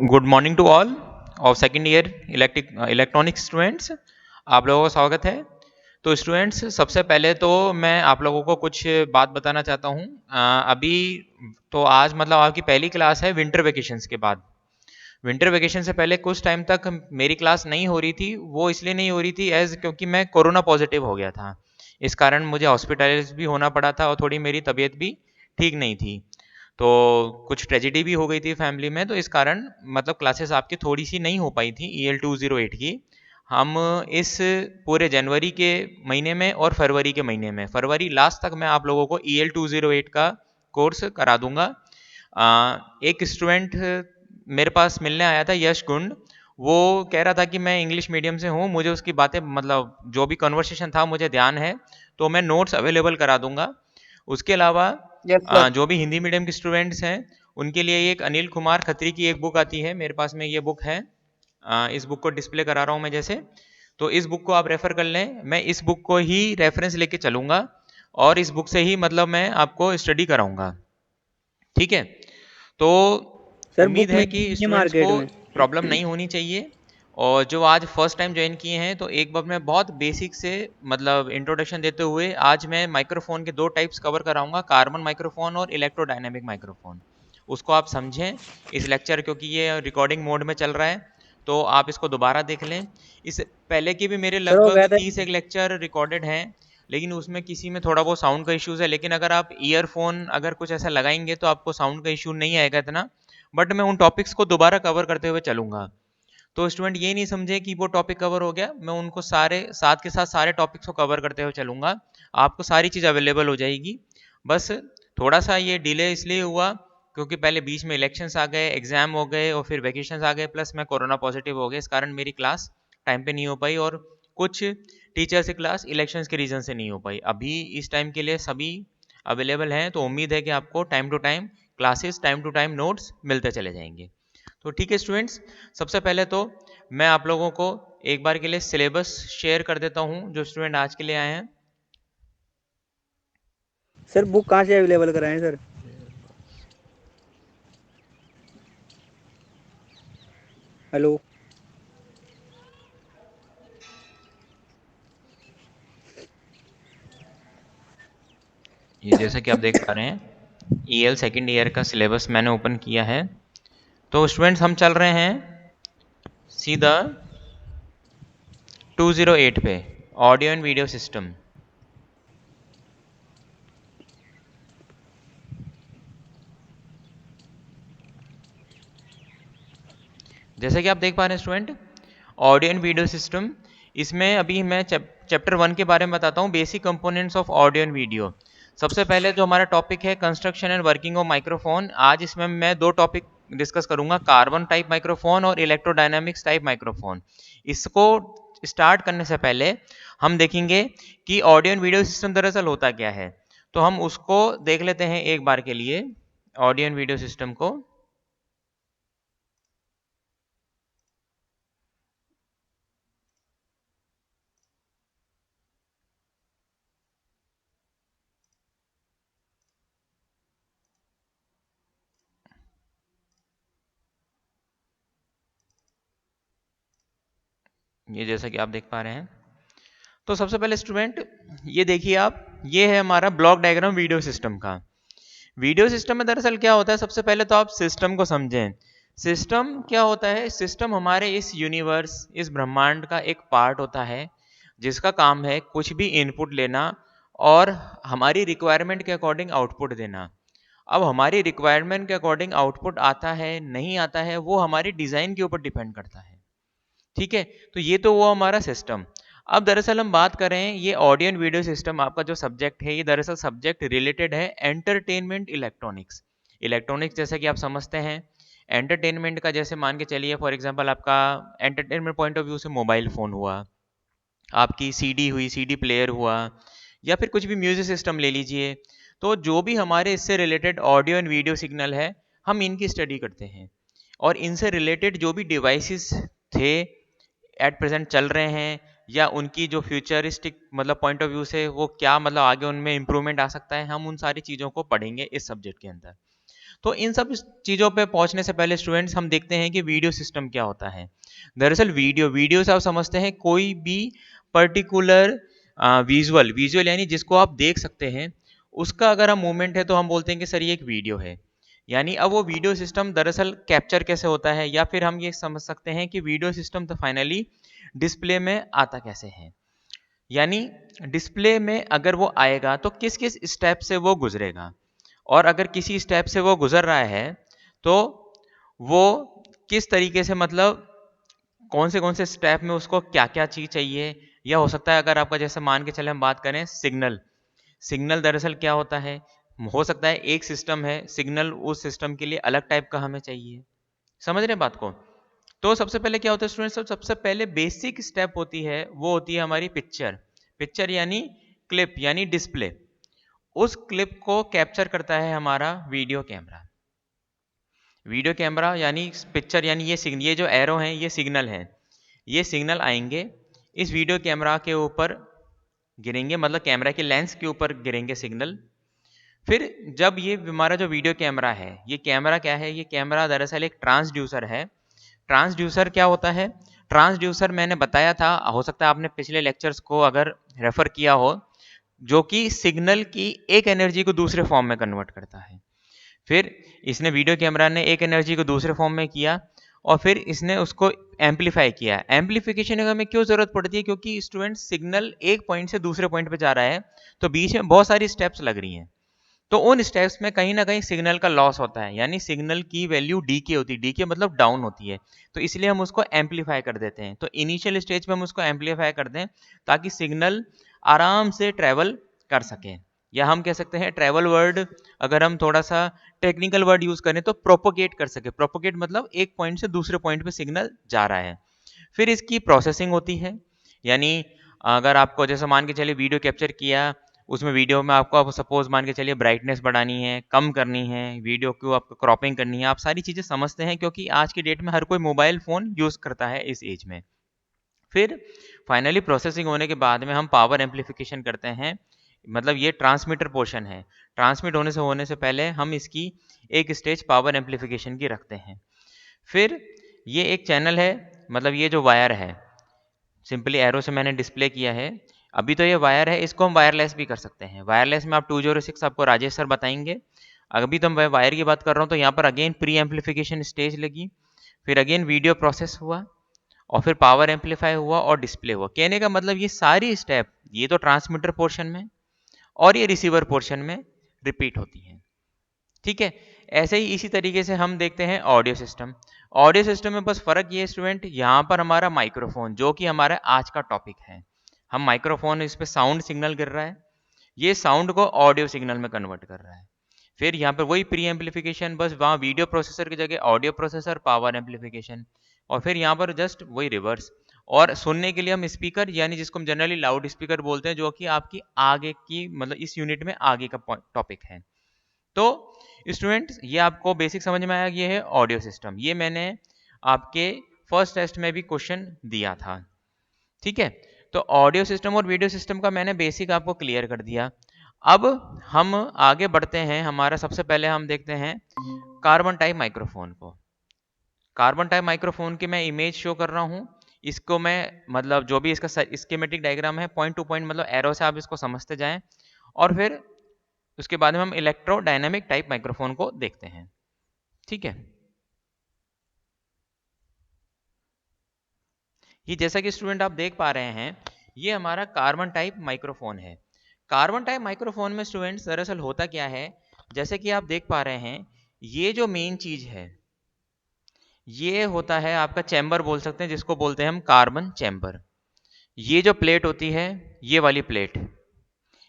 Good morning to all और second year electronic students. आप लोगों का स्वागत है। तो स्टूडेंट्स, सबसे पहले तो मैं आप लोगों को कुछ बात बताना चाहता हूँ। अभी तो आज मतलब आपकी पहली क्लास है विंटर वेकेशंस के बाद। विंटर वेकेशन से पहले कुछ टाइम तक मेरी क्लास नहीं हो रही थी। वो इसलिए नहीं हो रही थी क्योंकि मैं कोरोना पॉजिटिव हो गया था। इस कारण मुझे हॉस्पिटलाइज भी होना पड़ा था और थोड़ी मेरी तबीयत भी ठीक नहीं थी। तो कुछ ट्रेजिडी भी हो गई थी फैमिली में, तो इस कारण मतलब क्लासेस आपकी थोड़ी सी नहीं हो पाई थी EL 208 की। हम इस पूरे जनवरी के महीने में और फरवरी के महीने में, फरवरी लास्ट तक मैं आप लोगों को EL 208 का कोर्स करा दूंगा। एक स्टूडेंट मेरे पास मिलने आया था, यश गुंड। वो कह रहा था कि मैं इंग्लिश मीडियम से हूँ, मुझे उसकी बातें मतलब जो भी कन्वर्सेशन था मुझे ध्यान है, तो मैं नोट्स अवेलेबल करा दूंगा। उसके अलावा यस सर। जो भी हिंदी मीडियम के स्टूडेंट्स हैं उनके लिए एक अनिल कुमार खत्री की एक बुक आती है, मेरे पास में ये बुक है। इस बुक को डिस्प्ले करा रहा हूँ मैं जैसे। तो इस बुक को आप रेफर कर लें, मैं इस बुक को ही रेफरेंस लेके चलूंगा और इस बुक से ही मतलब मैं आपको स्टडी कराऊंगा। ठीक है। तो सर उम्मीद बुक है कि मिलती नहीं है स्टूडेंट्स को मार्केट में। प्रॉब्लम नहीं होनी चाहिए। और जो आज फर्स्ट टाइम ज्वाइन किए हैं, तो एक बार मैं बहुत बेसिक से मतलब इंट्रोडक्शन देते हुए आज मैं माइक्रोफोन के दो टाइप्स कवर कराऊंगा, कार्बन माइक्रोफोन और इलेक्ट्रोडायनेमिक माइक्रोफोन। उसको आप समझें इस लेक्चर, क्योंकि ये रिकॉर्डिंग मोड में चल रहा है, तो आप इसको दोबारा देख लें। इस पहले के भी मेरे सर वो लगभग कहते 30 एक लेक्चर रिकॉर्डेड हैं, लेकिन उसमें किसी में थोड़ा बहुत साउंड का इश्यूज है। लेकिन अगर आप ईयरफोन अगर कुछ ऐसा लगाएंगे तो आपको साउंड का इशू नहीं आएगा इतना। बट मैं उन टॉपिक्स को दोबारा कवर करते हुए चलूंगा। तो स्टूडेंट ये नहीं समझे कि वो टॉपिक कवर हो गया, मैं उनको सारे साथ के साथ सारे टॉपिक्स को कवर करते हुए चलूंगा। आपको सारी चीज़ अवेलेबल हो जाएगी। बस थोड़ा सा ये डिले इसलिए हुआ क्योंकि पहले बीच में इलेक्शंस आ गए, एग्जाम हो गए और फिर वेकेशंस आ गए, प्लस मैं कोरोना पॉजिटिव हो गया। इस कारण मेरी क्लास टाइम पे नहीं हो पाई और कुछ टीचर्स की क्लास इलेक्शंस के रीज़न से नहीं हो पाई। अभी इस टाइम के लिए सभी अवेलेबल हैं, तो उम्मीद है कि आपको time to time classes, time to time notes मिलते चले जाएंगे। तो ठीक है स्टूडेंट्स, सबसे पहले तो मैं आप लोगों को एक बार के लिए सिलेबस शेयर कर देता हूं जो स्टूडेंट आज के लिए आए हैं। सर बुक कहाँ से अवेलेबल कराएं सर? हेलो। ये जैसा कि आप देख पा रहे हैं, EL सेकेंड ईयर का सिलेबस मैंने ओपन किया है। तो स्टूडेंट्स हम चल रहे हैं सीधा 208 पे, ऑडियो एंड वीडियो सिस्टम। जैसे कि आप देख पा रहे हैं student, audio and video system, इसमें अभी मैं चैप्टर 1 के बारे में बताता हूँ, basic components of audio and video. सबसे पहले जो हमारा टॉपिक है construction and working of microphone. आज इसमें मैं दो टॉपिक डिस्कस करूंगा, कार्बन टाइप माइक्रोफोन और इलेक्ट्रोडायनामिक्स टाइप माइक्रोफोन। इसको स्टार्ट करने से पहले हम देखेंगे कि ऑडियो एंड वीडियो सिस्टम दरअसल होता क्या है। तो हम उसको देख लेते हैं एक बार के लिए, ऑडियो एंड वीडियो सिस्टम को। ये जैसा कि आप देख पा रहे हैं, तो सबसे पहले स्टूडेंट ये देखिए आप, ये है हमारा ब्लॉक डायग्राम वीडियो सिस्टम का। वीडियो सिस्टम में दरअसल क्या होता है, सबसे पहले तो आप सिस्टम को समझें। सिस्टम क्या होता है? सिस्टम हमारे इस यूनिवर्स, इस ब्रह्मांड का एक पार्ट होता है जिसका काम है कुछ भी इनपुट लेना और हमारी रिक्वायरमेंट के अकॉर्डिंग आउटपुट देना। अब हमारी रिक्वायरमेंट के अकॉर्डिंग आउटपुट आता है नहीं आता है, वो हमारी डिजाइन के ऊपर डिपेंड करता है। ठीक है। तो ये तो वो हमारा सिस्टम। अब दरअसल हम बात करें, ये ऑडियो एंड वीडियो सिस्टम आपका जो सब्जेक्ट है, ये दरअसल सब्जेक्ट रिलेटेड है एंटरटेनमेंट इलेक्ट्रॉनिक्स। इलेक्ट्रॉनिक्स जैसा कि आप समझते हैं, एंटरटेनमेंट का जैसे मान के चलिए फॉर एग्जांपल, आपका एंटरटेनमेंट पॉइंट ऑफ व्यू से मोबाइल फ़ोन हुआ, आपकी सीडी हुई, सीडी प्लेयर हुआ, या फिर कुछ भी म्यूजिक सिस्टम ले लीजिए। तो जो भी हमारे इससे related audio and video signal है, हम इनकी स्टडी करते हैं। और इनसे रिलेटेड जो भी डिवाइसेस थे, एट प्रेजेंट चल रहे हैं, या उनकी जो फ्यूचरिस्टिक मतलब पॉइंट ऑफ व्यू से वो क्या मतलब आगे उनमें इंप्रूवमेंट आ सकता है, हम उन सारी चीज़ों को पढ़ेंगे इस सब्जेक्ट के अंदर। तो इन सब चीज़ों पे पहुंचने से पहले स्टूडेंट्स हम देखते हैं कि वीडियो सिस्टम क्या होता है। दरअसल वीडियो से आप समझते हैं कोई भी पर्टिकुलर विजुअल यानी जिसको आप देख सकते हैं, उसका अगर हम मूवमेंट है तो हम बोलते हैं कि सर ये एक वीडियो है। यानी अब वो वीडियो सिस्टम दरअसल कैप्चर कैसे होता है, या फिर हम ये समझ सकते हैं कि वीडियो सिस्टम तो फाइनली डिस्प्ले में आता कैसे है। यानी डिस्प्ले में अगर वो आएगा तो किस किस स्टेप से वो गुजरेगा, और अगर किसी स्टेप से वो गुजर रहा है तो वो किस तरीके से, मतलब कौन से स्टेप में उसको क्या क्या चीज़ चाहिए। या हो सकता है अगर आपका जैसे मान के चले हम बात करें सिग्नल दरअसल क्या होता है, हो सकता है एक सिस्टम है, सिग्नल उस सिस्टम के लिए अलग टाइप का हमें चाहिए। समझ रहे हैं बात को? तो सबसे पहले क्या होता है स्टूडेंट्स, सबसे पहले बेसिक स्टेप होती है, वो होती है हमारी पिक्चर यानी क्लिप यानी डिस्प्ले। उस क्लिप को कैप्चर करता है हमारा वीडियो कैमरा यानी पिक्चर, यानी ये जो एरो हैं ये सिग्नल हैं। ये सिग्नल आएंगे इस वीडियो कैमरा के ऊपर गिरेंगे, मतलब कैमरा के लेंस के ऊपर गिरेंगे सिग्नल। फिर जब ये हमारा जो वीडियो कैमरा है, ये कैमरा क्या है, ये कैमरा दरअसल एक ट्रांसड्यूसर है। ट्रांसड्यूसर क्या होता है? ट्रांसड्यूसर मैंने बताया था, हो सकता है आपने पिछले लेक्चर्स को अगर रेफर किया हो, जो कि सिग्नल की एक एनर्जी को दूसरे फॉर्म में कन्वर्ट करता है। फिर इसने वीडियो कैमरा ने एक एनर्जी को दूसरे फॉर्म में किया और फिर इसने उसको एम्पलीफाई किया। एम्पलीफिकेशन की हमें क्यों जरूरत पड़ती है? क्योंकि स्टूडेंट सिग्नल एक पॉइंट से दूसरे पॉइंट पे जा रहा है, तो बीच में बहुत सारी स्टेप्स लग रही हैं, तो उन स्टेप्स में कहीं ना कहीं सिग्नल का लॉस होता है, यानी सिग्नल की वैल्यू डीके होती है, डीके मतलब डाउन होती है। तो इसलिए हम उसको एम्पलीफाई कर देते हैं। तो इनिशियल स्टेज पे हम उसको एम्पलीफाई कर दें ताकि सिग्नल आराम से ट्रेवल कर सके, या हम कह सकते हैं ट्रेवल वर्ड अगर हम थोड़ा सा टेक्निकल वर्ड यूज करें तो प्रोपोगेट कर सके। प्रोपोगेट मतलब एक पॉइंट से दूसरे पॉइंट पे सिग्नल जा रहा है। फिर इसकी प्रोसेसिंग होती है, यानी अगर आपको जैसे मान के चलिए वीडियो कैप्चर किया, उसमें वीडियो में आपको आप सपोज मान के चलिए ब्राइटनेस बढ़ानी है, कम करनी है, वीडियो को आपको क्रॉपिंग करनी है, आप सारी चीज़ें समझते हैं क्योंकि आज की डेट में हर कोई मोबाइल फ़ोन यूज़ करता है इस एज में। फिर फाइनली प्रोसेसिंग होने के बाद में हम पावर एम्पलीफिकेशन करते हैं, मतलब ये ट्रांसमीटर पोर्शन है। ट्रांसमिट होने से पहले हम इसकी एक स्टेज पावर एम्पलीफिकेशन की रखते हैं। फिर ये एक चैनल है, मतलब ये जो वायर है, सिंपली एरो से मैंने डिस्प्ले किया है। अभी तो ये वायर है, इसको हम वायरलेस भी कर सकते हैं। वायरलेस में आप 206 आपको राजेश सर बताएंगे। अभी तो मैं वायर की बात कर रहा हूँ, तो यहाँ पर अगेन प्री एम्पलीफिकेशन स्टेज लगी, फिर अगेन वीडियो प्रोसेस हुआ, और फिर पावर एम्पलीफाई हुआ और डिस्प्ले हुआ। कहने का मतलब ये सारी स्टेप, ये तो ट्रांसमीटर पोर्शन में और ये रिसीवर पोर्शन में रिपीट होती है। ठीक है, ऐसे ही इसी तरीके से हम देखते हैं ऑडियो सिस्टम में बस फर्क ये स्टूडेंट, यहाँ पर हमारा माइक्रोफोन जो कि हमारा आज का टॉपिक है, हम माइक्रोफोन, इस पे साउंड सिग्नल गिर रहा है, ये साउंड को ऑडियो सिग्नल में कन्वर्ट कर रहा है। फिर यहाँ पर वही प्री एम्पलीफिकेशन, बस वहाँ वीडियो प्रोसेसर की जगह ऑडियो प्रोसेसर, पावर एम्पलीफिकेशन, और फिर यहाँ पर जस्ट वही रिवर्स। और सुनने के लिए हम स्पीकर, यानी जिसको हम जनरली लाउड स्पीकर बोलते हैं, जो कि आपकी आगे की, मतलब इस यूनिट में आगे का टॉपिक है। तो स्टूडेंट्स ये आपको बेसिक समझ में आया, ये है ऑडियो सिस्टम। ये मैंने आपके फर्स्ट टेस्ट में भी क्वेश्चन दिया था। ठीक है, तो ऑडियो सिस्टम और वीडियो सिस्टम का मैंने बेसिक आपको क्लियर कर दिया। अब हम आगे बढ़ते हैं, हमारा सबसे पहले हम देखते हैं कार्बन टाइप माइक्रोफोन को। कार्बन टाइप माइक्रोफोन की मैं इमेज शो कर रहा हूँ, इसको मैं, मतलब जो भी इसका स्कीमेटिक डायग्राम है, पॉइंट टू पॉइंट, मतलब एरो से आप इसको समझते जाएं, और फिर उसके बाद में हम इलेक्ट्रोडायनेमिक टाइप माइक्रोफोन को देखते हैं। ठीक है, ये जैसा कि स्टूडेंट आप देख पा रहे हैं, ये हमारा कार्बन टाइप माइक्रोफोन है। कार्बन टाइप माइक्रोफोन में स्टूडेंट्स दरअसल होता क्या है, जैसे कि आप देख पा रहे हैं, ये जो मेन चीज है ये होता है आपका चैम्बर बोल सकते हैं, जिसको बोलते हैं हम कार्बन चैम्बर। ये जो प्लेट होती है, ये वाली प्लेट,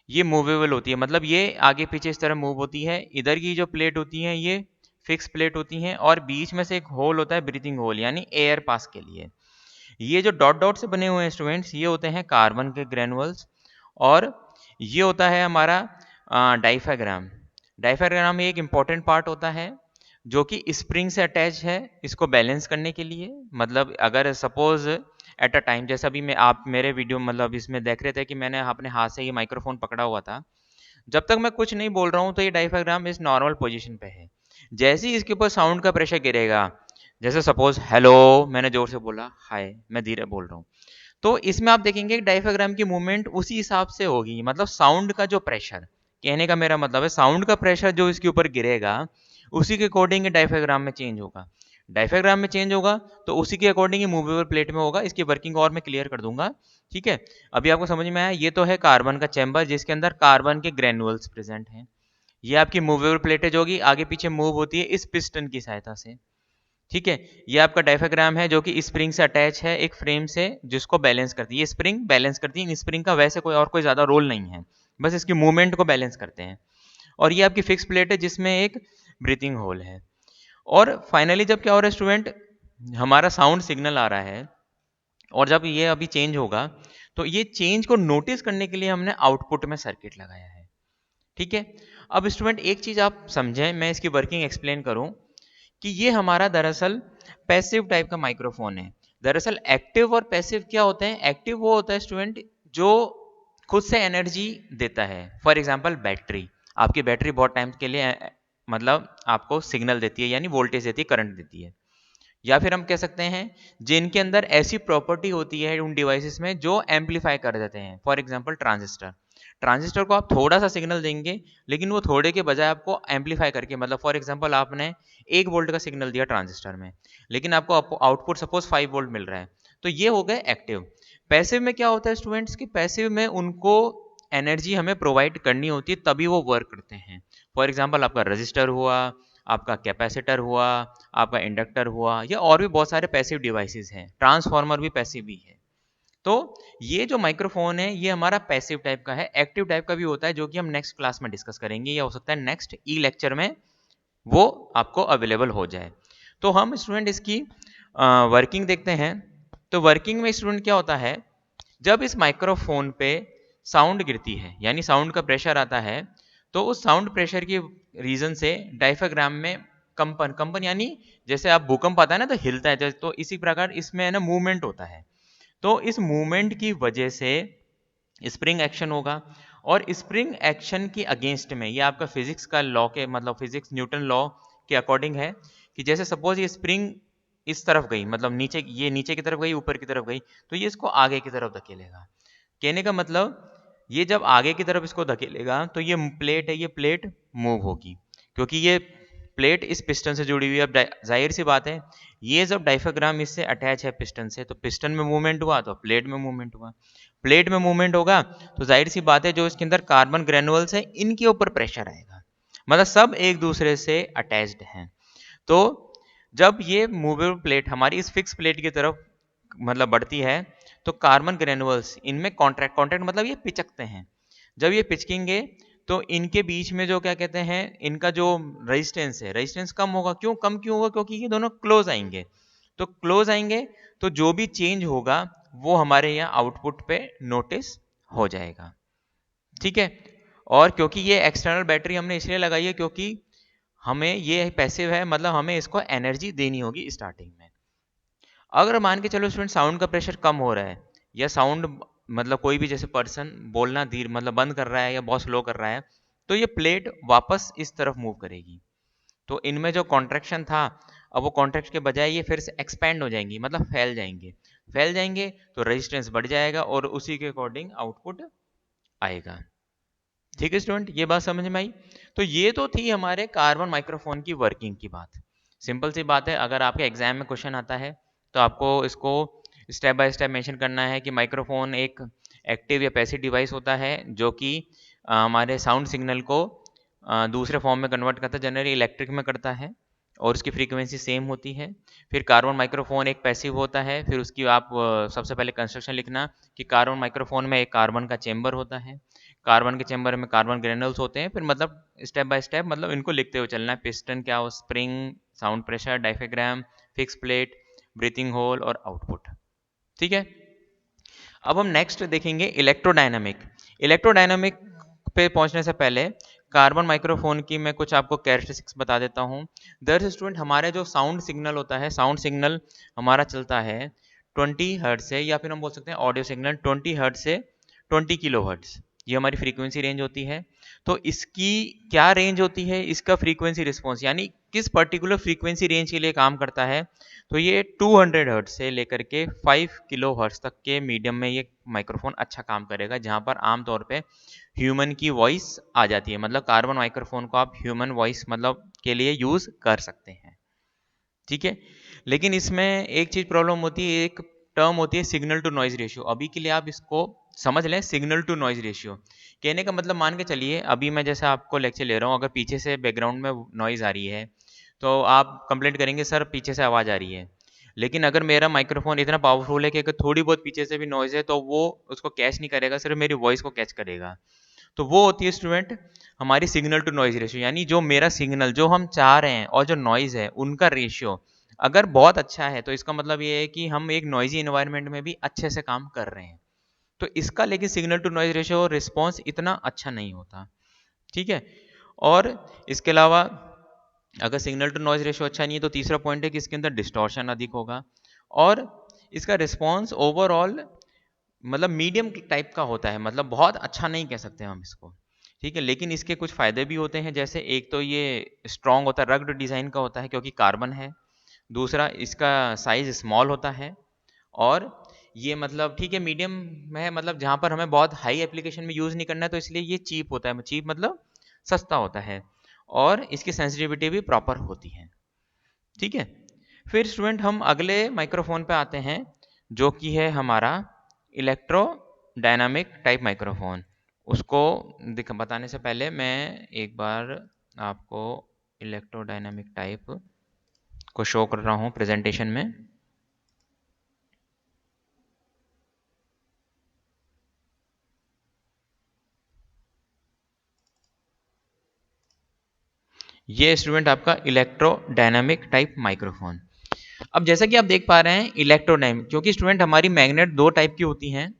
ये मूवेबल होती है, मतलब ये आगे पीछे इस तरह मूव होती है। इधर की जो प्लेट होती है ये फिक्स प्लेट होती हैं, और बीच में से एक होल होता है, ब्रीथिंग होल, यानी एयर पास के लिए। ये जो डॉट डॉट से बने हुए हैं स्टूडेंट्स, ये होते हैं कार्बन के ग्रेनुअल्स, और ये होता है हमारा डाइफाग्राम। डाइफाग्राम एक इंपॉर्टेंट पार्ट होता है जो कि स्प्रिंग से अटैच है, इसको बैलेंस करने के लिए। मतलब अगर सपोज एट अ टाइम, जैसा भी मैं, आप मेरे वीडियो मतलब इसमें देख रहे थे कि मैंने अपने हाथ से ये माइक्रोफोन पकड़ा हुआ था, जब तक मैं कुछ नहीं बोल रहा हूँ तो ये डाइफाग्राम इस नॉर्मल पोजीशन पे है। जैसे ही इसके ऊपर साउंड का प्रेशर गिरेगा, जैसे सपोज हेलो मैंने जोर से बोला, हाय मैं धीरे बोल रहा हूँ, तो इसमें आप देखेंगे डायफ्राग्राम की मूवमेंट उसी हिसाब से होगी। मतलब साउंड का जो प्रेशर, कहने का मेरा मतलब है साउंड का प्रेशर जो इसके ऊपर गिरेगा उसी के अकॉर्डिंग डायफ्राग्राम में चेंज होगा। डायफ्राग्राम में चेंज होगा तो उसी के अकॉर्डिंग मूवेबल प्लेट में होगा। इसकी वर्किंग और मैं क्लियर कर दूंगा, ठीक है। अभी आपको समझ में आया, ये तो है कार्बन का चैम्बर जिसके अंदर कार्बन के ग्रेनुअल्स प्रेजेंट हैं। ये आपकी मूवेबल प्लेट है जो कि आगे पीछे मूव होती है इस पिस्टन की सहायता से, ठीक है। ये आपका डायफ्राग्राम है जो कि स्प्रिंग से अटैच है एक फ्रेम से, जिसको बैलेंस करती है। ये स्प्रिंग बैलेंस करती है, इन स्प्रिंग का वैसे कोई और कोई ज़्यादा रोल नहीं है, बस इसकी मूवमेंट को बैलेंस करते हैं। और ये आपकी फिक्स प्लेट है जिसमें एक ब्रीथिंग होल है। और फाइनली जब क्या हो रहा है स्टूडेंट, हमारा साउंड सिग्नल आ रहा है और जब ये अभी चेंज होगा तो ये चेंज को नोटिस करने के लिए हमने आउटपुट में सर्किट लगाया है, ठीक है। अब स्टूडेंट एक चीज़ आप समझें, मैं इसकी वर्किंग एक्सप्लेन करूं कि ये हमारा दरअसल पैसिव टाइप का माइक्रोफोन है। दरअसल एक्टिव और पैसिव क्या होते हैं? एक्टिव वो होता है स्टूडेंट जो खुद से एनर्जी देता है। फॉर एग्जांपल बैटरी, आपकी बैटरी बहुत टाइम के लिए मतलब आपको सिग्नल देती है, यानी वोल्टेज देती है, करंट देती है। या फिर हम कह सकते हैं जिनके अंदर ऐसी प्रॉपर्टी होती है उन डिवाइसेस में जो एम्पलीफाई कर देते हैं। फॉर एग्जांपल ट्रांजिस्टर, ट्रांजिस्टर को आप थोड़ा सा सिग्नल देंगे लेकिन वो थोड़े के बजाय आपको एम्पलीफाई करके, मतलब फॉर एग्जांपल आपने 1 वोल्ट का सिग्नल दिया ट्रांजिस्टर में, लेकिन आपको आउटपुट सपोज 5 वोल्ट मिल रहा है, तो ये हो गए एक्टिव। पैसिव में क्या होता है स्टूडेंट्स की, पैसिव में उनको एनर्जी हमें प्रोवाइड करनी होती है तभी वो वर्क करते हैं। फॉर एग्जाम्पल आपका रजिस्टर हुआ, आपका कैपेसिटर हुआ, आपका इंडक्टर हुआ, या और भी बहुत सारे पैसिव डिवाइसेस हैं, ट्रांसफार्मर भी पैसिव ही है। तो ये जो माइक्रोफोन है ये हमारा पैसिव टाइप का है। एक्टिव टाइप का भी होता है जो कि हम नेक्स्ट क्लास में डिस्कस करेंगे, या हो सकता है नेक्स्ट ई लेक्चर में वो आपको अवेलेबल हो जाए। तो हम स्टूडेंट इसकी वर्किंग देखते हैं। तो वर्किंग में स्टूडेंट क्या होता है, जब इस माइक्रोफोन पे साउंड गिरती है यानी साउंड का प्रेशर आता है, तो उस साउंड प्रेशर की रीजन से डायफ्राग्राम में कंपन, कंपन यानी जैसे आप भूकंप आता है ना तो हिलता है, तो इसी प्रकार इसमें है ना मूवमेंट होता है। तो इस मूवमेंट की वजह से स्प्रिंग एक्शन होगा, और स्प्रिंग एक्शन की अगेंस्ट में, ये आपका फिजिक्स का लॉ के, मतलब फिजिक्स न्यूटन लॉ के अकॉर्डिंग है कि जैसे सपोज ये स्प्रिंग इस तरफ गई, मतलब नीचे, ये नीचे की तरफ गई, ऊपर की तरफ गई, तो ये इसको आगे की तरफ धकेलेगा। कहने का मतलब ये जब आगे की तरफ इसको धकेलेगा तो ये प्लेट है, ये प्लेट मूव होगी, क्योंकि ये प्लेट इस पिस्टन से जुड़ी हुई है। अब जाहिर सी बात है, ये जब डायफ्राग्राम इससे अटैच है पिस्टन से, तो पिस्टन में मूवमेंट हुआ तो प्लेट में मूवमेंट हुआ। प्लेट में मूवमेंट होगा तो जाहिर सी बात है जो इसके अंदर कार्बन ग्रेनुअल्स है इनके ऊपर प्रेशर आएगा, मतलब सब एक दूसरे से अटैच्ड हैं। तो जब ये मूवेबल प्लेट हमारी इस फिक्स प्लेट की तरफ मतलब बढ़ती है, तो कार्बन ग्रेनुअल्स इनमें कॉन्ट्रैक्ट, कॉन्ट्रैक्ट मतलब ये पिचकते हैं। जब ये पिचकेंगे तो इनके बीच में जो क्या कहते हैं, इनका जो रेजिस्टेंस है, रेजिस्टेंस कम होगा। क्यों कम क्यों होगा? क्योंकि ये दोनों क्लोज आएंगे। तो क्लोज आएंगे तो जो भी चेंज होगा वो हमारे यहाँ आउटपुट पे नोटिस हो जाएगा, ठीक है। और क्योंकि ये एक्सटर्नल बैटरी हमने इसलिए लगाई है क्योंकि हमें ये पैसिव है, मतलब हमें इसको एनर्जी देनी होगी स्टार्टिंग में। अगर मान के चलो स्टूडेंट साउंड का प्रेशर कम हो रहा है, या साउंड मतलब कोई भी जैसे पर्सन बोलना धीरे मतलब बंद कर रहा है या बहुत स्लो कर रहा है, तो ये प्लेट वापस इस तरफ मूव करेगी। तो इनमें जो कॉन्ट्रैक्शन था, अब वो कॉन्ट्रैक्शन के बजाय ये फिर से एक्सपैंड हो जाएंगी, मतलब फैल जाएंगे। फैल जाएंगे तो रेजिस्टेंस बढ़ जाएगा और उसी के अकॉर्डिंग आउटपुट आएगा, ठीक है स्टूडेंट, ये बात समझ में आई। तो ये तो थी हमारे कार्बन माइक्रोफोन की वर्किंग की बात। सिंपल सी बात है, अगर आपके एग्जाम में क्वेश्चन आता है तो आपको इसको स्टेप बाय स्टेप मेंशन करना है कि माइक्रोफोन एक एक्टिव या पैसिव डिवाइस होता है जो कि हमारे साउंड सिग्नल को दूसरे फॉर्म में कन्वर्ट करता है, जनरली इलेक्ट्रिक में करता है, और उसकी फ्रीक्वेंसी सेम होती है। फिर कार्बन माइक्रोफोन एक पैसिव होता है। फिर उसकी आप सबसे पहले कंस्ट्रक्शन लिखना कि कार्बन माइक्रोफोन में एक कार्बन का चेंबर होता है, कार्बन के चेंबर में कार्बन ग्रेनुल्स होते हैं। फिर मतलब स्टेप बाय स्टेप मतलब इनको लिखते हुए चलना है, पिस्टन क्या हो, spring, sound pressure, diaphragm, fix plate, breathing hole और आउटपुट, ठीक है। अब हम नेक्स्ट देखेंगे इलेक्ट्रोडायनामिक। इलेक्ट्रोडायनामिक पे पहुंचने से पहले कार्बन माइक्रोफोन की मैं कुछ आपको कैरेक्टरिस्टिक्स बता देता हूँ। दरअसल स्टूडेंट हमारे जो साउंड सिग्नल होता है, साउंड सिग्नल हमारा चलता है 20 हर्ट्ज से, या फिर हम बोल सकते हैं ऑडियो सिग्नल 20 हर्ट्ज से 20 किलो हर्ट्ज, ये हमारी फ्रीक्वेंसी रेंज होती है। तो इसकी क्या रेंज होती है, इसका फ्रीक्वेंसी रिस्पॉन्स यानी किस पर्टिकुलर फ्रीक्वेंसी रेंज के लिए काम करता है, तो ये 200 हर्ट्ज से लेकर के 5 किलो हर्ट्ज तक के मीडियम में ये माइक्रोफोन अच्छा काम करेगा, जहाँ पर आमतौर पे ह्यूमन की वॉइस आ जाती है। मतलब कार्बन माइक्रोफोन को आप ह्यूमन वॉइस मतलब के लिए यूज़ कर सकते हैं, ठीक है। लेकिन इसमें एक चीज़ प्रॉब्लम होती है, एक टर्म होती है सिग्नल टू नॉइज रेशियो। अभी के लिए आप इसको समझ लें, सिग्नल टू नॉइज रेशियो कहने का मतलब, मान के चलिए अभी मैं जैसे आपको लेक्चर ले रहा हूँ, अगर पीछे से बैकग्राउंड में नॉइज़ आ रही है तो आप कंप्लेंट करेंगे सर पीछे से आवाज़ आ रही है। लेकिन अगर मेरा माइक्रोफोन इतना पावरफुल है कि अगर थोड़ी बहुत पीछे से भी नॉइज़ है तो वो उसको कैच नहीं करेगा, सिर्फ मेरी वॉइस को कैच करेगा। तो वो होती है स्टूडेंट हमारी सिग्नल टू नॉइज रेशियो, यानी जो मेरा सिग्नल जो हम चाह रहे हैं और जो नॉइज़ है उनका रेशियो अगर बहुत अच्छा है तो इसका मतलब ये है कि हम एक नॉइजी इन्वायरमेंट में भी अच्छे से काम कर रहे हैं। तो इसका लेकिन signal to noise ratio response इतना अच्छा नहीं होता, ठीक है। और इसके अलावा अगर सिग्नल टू नॉइज रेशियो अच्छा नहीं है तो तीसरा पॉइंट है कि इसके अंदर डिस्टॉर्शन अधिक होगा और इसका रिस्पॉन्स ओवरऑल मतलब मीडियम टाइप का होता है, मतलब बहुत अच्छा नहीं कह सकते हम इसको, ठीक है। लेकिन इसके कुछ फ़ायदे भी होते हैं, जैसे एक तो ये स्ट्रॉन्ग होता है, रग्ड डिज़ाइन का होता है क्योंकि कार्बन है। दूसरा इसका साइज़ स्मॉल होता है और ये मतलब ठीक है मीडियम में है, मतलब जहाँ पर हमें बहुत हाई एप्लीकेशन में यूज़ नहीं करना है तो इसलिए ये चीप होता है। चीप मतलब सस्ता होता है और इसकी सेंसिटिविटी भी प्रॉपर होती है, ठीक है। फिर स्टूडेंट हम अगले माइक्रोफोन पे आते हैं जो कि है हमारा इलेक्ट्रो डायनामिक टाइप माइक्रोफोन। उसको बताने से पहले मैं एक बार आपको इलेक्ट्रो डायनामिक टाइप को शो कर रहा हूँ प्रेजेंटेशन में। ये स्टूडेंट आपका इलेक्ट्रो डायनामिक टाइप माइक्रोफोन। अब जैसा कि आप देख पा रहे हैं इलेक्ट्रोडाइनमिक, क्योंकि स्टूडेंट हमारी मैग्नेट दो टाइप की होती हैं,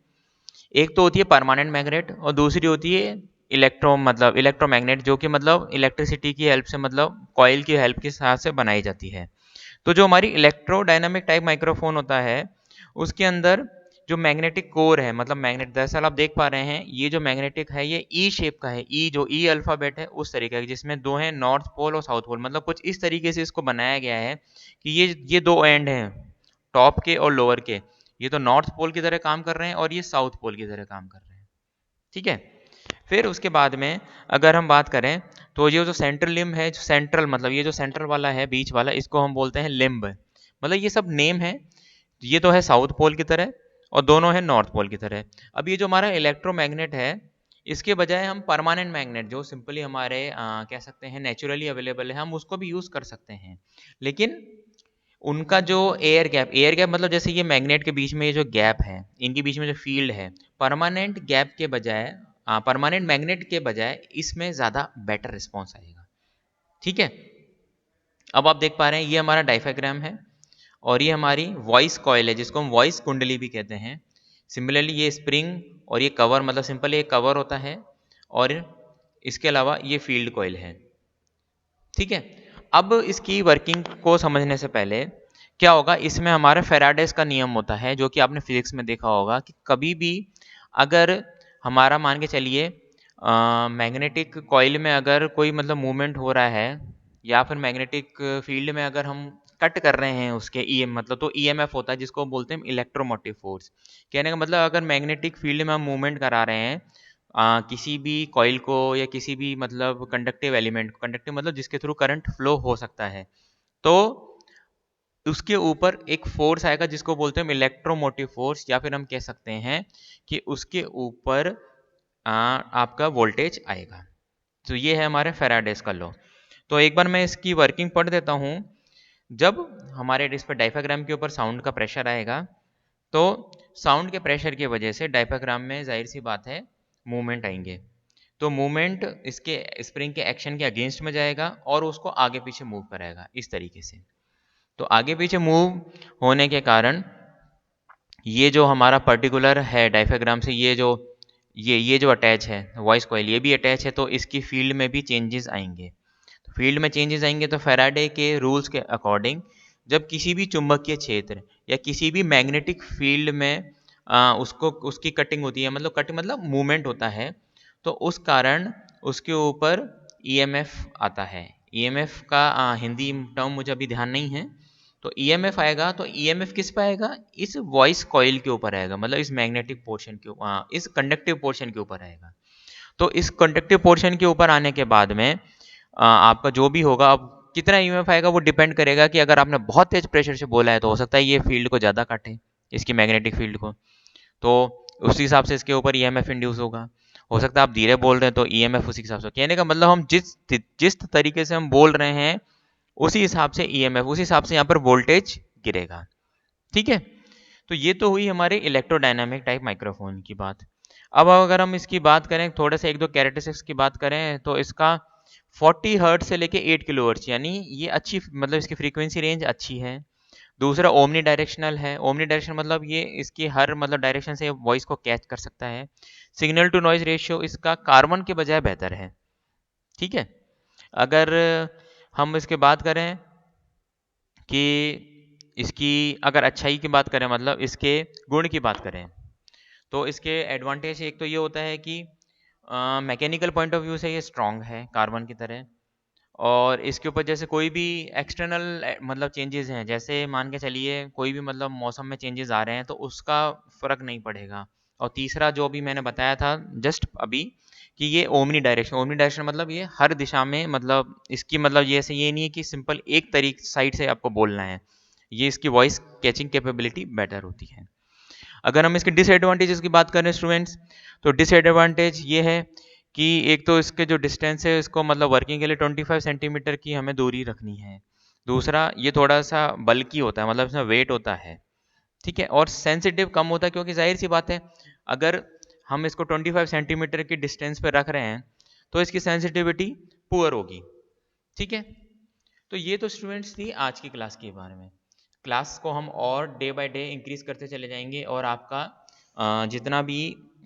एक तो होती है परमानेंट मैग्नेट और दूसरी होती है इलेक्ट्रोमैग्नेट, जो कि मतलब इलेक्ट्रिसिटी की हेल्प से मतलब कॉइल की हेल्प के साथ से बनाई जाती है। तो जो हमारी इलेक्ट्रोडायनामिक टाइप माइक्रोफोन होता है उसके अंदर जो मैग्नेटिक कोर है, मतलब मैग्नेट, दरअसल आप देख पा रहे हैं ये जो मैग्नेटिक है ये ई शेप का है, ई जो ई अल्फाबेट है उस तरीके का, जिसमें दो हैं नॉर्थ पोल और साउथ पोल, मतलब कुछ इस तरीके से इसको बनाया गया है कि ये दो एंड हैं टॉप के और लोअर के, ये तो नॉर्थ पोल की तरह काम कर रहे हैं और ये साउथ पोल की तरह काम कर रहे हैं, ठीक है। फिर उसके बाद में अगर हम बात करें तो ये जो सेंट्रल लिम्ब है, जो सेंट्रल मतलब ये जो सेंट्रल वाला है बीच वाला, इसको हम बोलते हैं लिम्ब, मतलब ये सब नेम है। ये तो है साउथ पोल की तरह और दोनों है नॉर्थ पोल की तरह। अब ये जो हमारा इलेक्ट्रोमैग्नेट है इसके बजाय हम परमानेंट मैग्नेट जो सिंपली हमारे कह सकते हैं नेचुरली अवेलेबल है हम उसको भी यूज़ कर सकते हैं। लेकिन उनका जो एयर गैप मतलब जैसे ये मैग्नेट के बीच में ये जो गैप है, इनके बीच में जो फील्ड है, परमानेंट गैप के बजाय परमानेंट मैग्नेट के बजाय इसमें ज़्यादा बेटर रिस्पॉन्स आएगा, ठीक है। अब आप देख पा रहे हैं ये हमारा डायफ्राग्राम है और ये हमारी वॉइस कॉइल है जिसको हम वॉइस कुंडली भी कहते हैं। सिमिलरली ये स्प्रिंग और ये कवर, मतलब सिंपल ये कवर होता है और इसके अलावा ये फील्ड कॉइल है, ठीक है। अब इसकी वर्किंग को समझने से पहले क्या होगा, इसमें हमारा फेराडेस का नियम होता है जो कि आपने फिजिक्स में देखा होगा कि कभी भी अगर हमारा मान के चलिए मैग्नेटिक कॉइल में अगर कोई मतलब मूवमेंट हो रहा है या फिर मैग्नेटिक फील्ड में अगर हम कट कर रहे हैं उसके ईएम मतलब, तो ईएमएफ होता है जिसको बोलते हैं इलेक्ट्रोमोटिव फोर्स। कहने का मतलब अगर मैग्नेटिक फील्ड में हम मूवमेंट करा रहे हैं किसी भी कॉइल को या किसी भी मतलब कंडक्टिव एलिमेंट को, कंडक्टिव मतलब जिसके थ्रू करंट फ्लो हो सकता है, तो उसके ऊपर एक फोर्स आएगा जिसको बोलते हैं इलेक्ट्रोमोटिव फोर्स, या फिर हम कह सकते हैं कि उसके ऊपर आपका वोल्टेज आएगा। तो ये है हमारे फेराडेस का लॉ। तो एक बार मैं इसकी वर्किंग पढ़ देता हूँ। जब हमारे इस पर डायफ्राग्राम के ऊपर साउंड का प्रेशर आएगा तो साउंड के प्रेशर की वजह से डायफ्राग्राम में जाहिर सी बात है मूवमेंट आएंगे। तो मूवमेंट इसके स्प्रिंग के एक्शन के अगेंस्ट में जाएगा और उसको आगे पीछे मूव कराएगा इस तरीके से। तो आगे पीछे मूव होने के कारण ये जो हमारा पर्टिकुलर है डायफ्राग्राम से ये जो अटैच है वॉइस कॉइल ये भी अटैच है, तो इसकी फील्ड में भी चेंजेस आएंगे। तो फील्ड में चेंजेस आएंगे तो फैराडे के रूल्स के अकॉर्डिंग जब किसी भी चुंबकीय क्षेत्र या किसी भी मैग्नेटिक फील्ड में उसको उसकी कटिंग होती है, मतलब कटिंग मतलब मूवमेंट होता है, तो उस कारण उसके ऊपर ईएमएफ आता है। ईएमएफ का हिंदी टर्म मुझे अभी ध्यान नहीं है। तो ईएमएफ आएगा, तो ईएमएफ किस पे आएगा? इस वॉइस कॉइल के ऊपर आएगा, मतलब इस मैग्नेटिक पोर्शन के ऊपर, इस कंडक्टिव पोर्शन के ऊपर आएगा। तो इस कंडक्टिव पोर्शन के ऊपर आने के बाद में आपका जो भी होगा, अब कितना ईएमएफ आएगा वो डिपेंड करेगा कि अगर आपने बहुत तेज प्रेशर से बोला है तो हो सकता है ये फील्ड को ज़्यादा काटे, इसकी मैग्नेटिक फील्ड को, तो उस हिसाब से इसके ऊपर ईएमएफ इंड्यूस होगा। हो सकता है आप धीरे बोल रहे हैं तो ईएमएफ उसी हिसाब से, कहने का मतलब हम जिस जिस तरीके से हम बोल रहे हैं उसी हिसाब से ईएमएफ, उसी हिसाब से यहाँ पर वोल्टेज गिरेगा। ठीक है, तो ये तो हुई हमारे इलेक्ट्रोडायनामिक टाइप माइक्रोफोन की बात। अब अगर हम इसकी बात करें, थोड़ा सा एक दो कैरेक्टरिस्टिक्स की बात करें, तो इसका 40 हर्ट्ज से लेके 8 किलोहर्ट्ज, यानी ये अच्छी, मतलब इसकी फ्रीक्वेंसी रेंज अच्छी है। दूसरा ओमनी डायरेक्शनल है। ओमनी डायरेक्शन मतलब ये इसकी हर मतलब डायरेक्शन से वॉइस को कैच कर सकता है। सिग्नल टू नॉइज रेशियो इसका कार्बन के बजाय बेहतर है। ठीक है, अगर हम इसके बात करें कि इसकी अगर अच्छाई की बात करें, मतलब इसके गुण की बात करें, तो इसके एडवांटेज एक तो ये होता है कि मैकेनिकल पॉइंट ऑफ व्यू से ये स्ट्रांग है कार्बन की तरह। और इसके ऊपर जैसे कोई भी एक्सटर्नल मतलब चेंजेस हैं, जैसे मान के चलिए कोई भी मतलब मौसम में चेंजेस आ रहे हैं तो उसका फ़र्क नहीं पड़ेगा। और तीसरा जो भी मैंने बताया था जस्ट अभी, कि ये ओमनी डायरेक्शन, ओमनी डायरेक्शन मतलब ये हर दिशा में, मतलब इसकी मतलब ये ऐसे ये नहीं है कि सिंपल एक तरीके साइड से आपको बोलना है, ये इसकी वॉइस कैचिंग कैपेबिलिटी बेटर होती है। अगर हम इसके डिसएडवांटेजेस की बात करें स्टूडेंट्स, तो डिसएडवांटेज ये है कि एक तो इसके जो डिस्टेंस है, इसको मतलब वर्किंग के लिए 25 सेंटीमीटर की हमें दूरी रखनी है। दूसरा ये थोड़ा सा बल्की होता है, मतलब इसमें वेट होता है। ठीक है, और सेंसिटिव कम होता है, क्योंकि जाहिर सी बात है अगर हम इसको 25 सेंटीमीटर की डिस्टेंस पे रख रहे हैं तो इसकी सेंसिटिविटी पुअर होगी। ठीक है, तो ये तो स्टूडेंट्स थी आज की क्लास के बारे में। क्लास को हम और डे बाय डे इंक्रीज करते चले जाएंगे और आपका जितना भी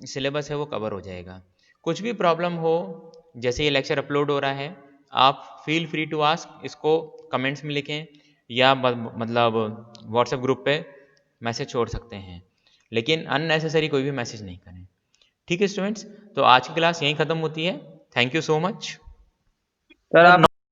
सिलेबस है वो कवर हो जाएगा। कुछ भी प्रॉब्लम हो, जैसे ये लेक्चर अपलोड हो रहा है, आप फील फ्री टू आस्क, इसको कमेंट्स में लिखें या मतलब व्हाट्सएप ग्रुप पे मैसेज छोड़ सकते हैं, लेकिन अननेसेसरी कोई भी मैसेज नहीं करें। ठीक है स्टूडेंट्स, तो आज की क्लास यहीं ख़त्म होती है। Thank you so much. Sir आप